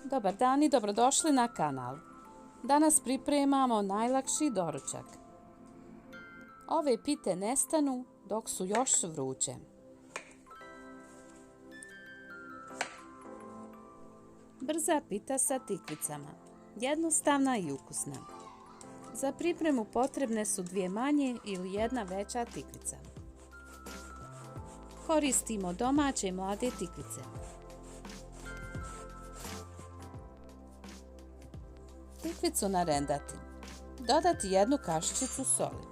Dobar dan i dobrodošli na kanal. Danas pripremamo najlakši doručak. Ove pite nestanu dok su još vruće. Brza pita sa tikvicama. Jednostavna i ukusna. Za pripremu potrebne su 2 manje ili 1 veća tikvica. Koristimo domaće mlade tikvice. Tikvicu narendati. Dodati 1 kašičicu soli.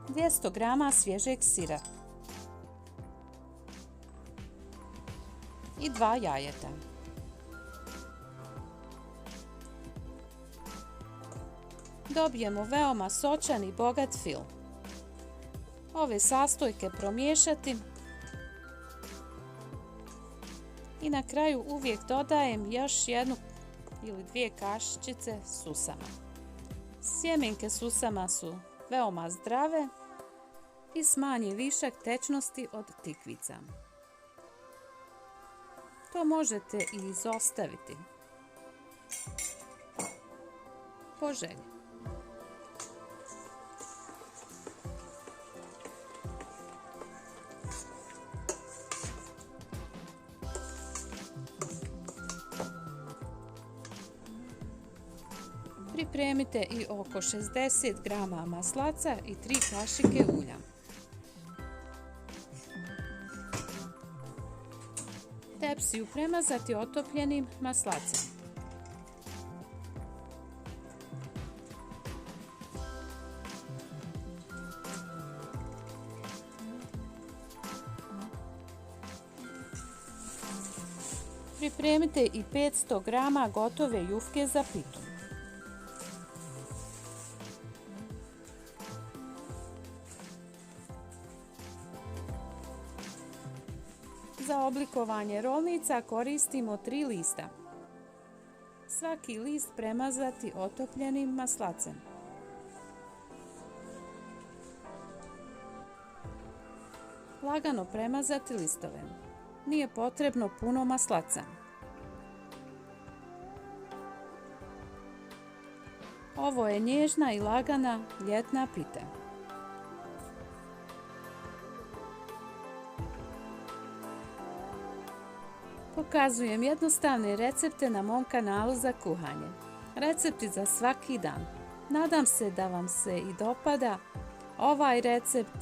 200 g svježeg sira. I 2 jajeta. Dobijemo veoma sočan i bogat fil. Ove sastojke promiješati. I na kraju uvijek dodajem još 1 ili 2 kašičice susama. Sjemenke susama su veoma zdrave i smanje višak tečnosti od tikvica. To možete i izostaviti po želji. Pripremite i oko 60 g maslaca i 3 kašike ulja. Tepsiju premazati otopljenim maslacem. Pripremite i 500 g gotove jufke za pitu. Za oblikovanje rolnica koristimo 3 lista. Svaki list premazati otopljenim maslacem. Lagano premazati listove. Nije potrebno puno maslaca. Ovo je nježna i lagana ljetna pita. Pokazujem jednostavne recepte na mom kanalu za kuhanje. Recepti za svaki dan. Nadam se da vam se i dopada ovaj recept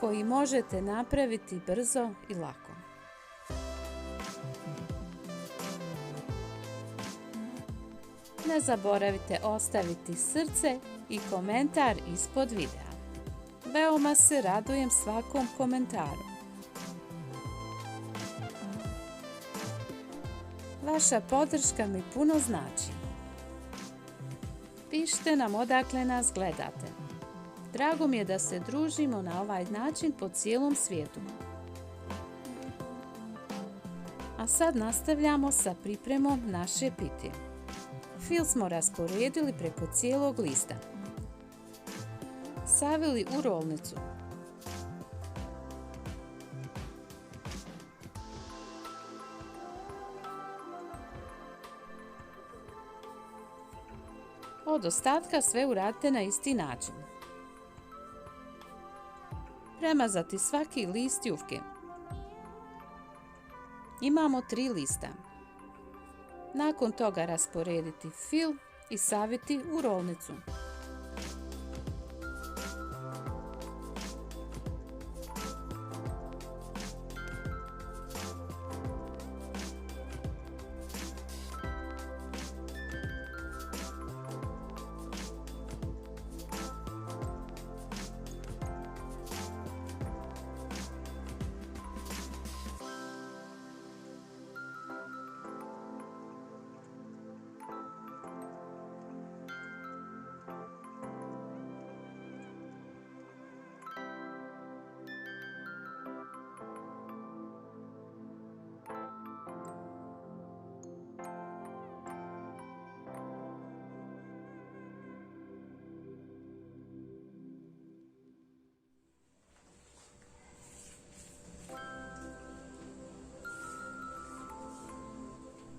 koji možete napraviti brzo i lako. Ne zaboravite ostaviti srce i komentar ispod videa. Veoma se radujem svakom komentaru. Vaša podrška mi puno znači. Pišite nam odakle nas gledate. Drago mi je da se družimo na ovaj način po cijelom svijetu. A sad nastavljamo sa pripremom naše pite. Fil smo rasporedili preko cijelog lista. Savili u rolnicu. Od ostatka sve uradite na isti način. Premazati svaki list jufke. Imamo 3 lista. Nakon toga rasporediti fil i saviti u rolnicu.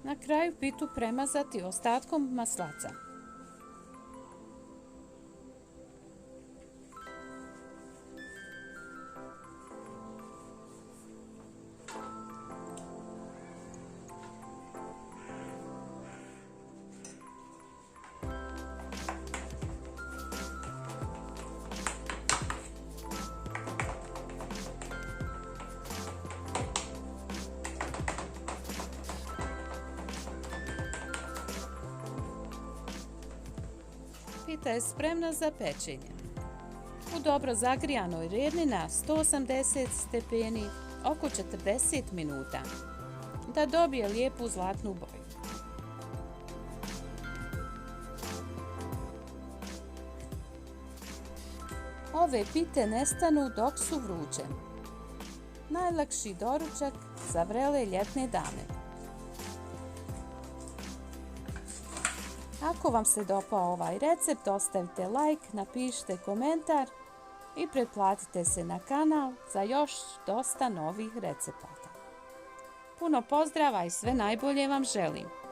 Na kraju pitu premazati ostatkom maslaca. Pita je spremna za pečenje. U dobro zagrijanoj redni na 180 stepeni oko 40 minuta da dobije lijepu zlatnu boju. Ove pite ne stanu dok su vruće. Najlakši doručak za vrele ljetne dane. Ako vam se dopao ovaj recept, ostavite like, napišite komentar i pretplatite se na kanal za još dosta novih recepata. Puno pozdrava i sve najbolje vam želim!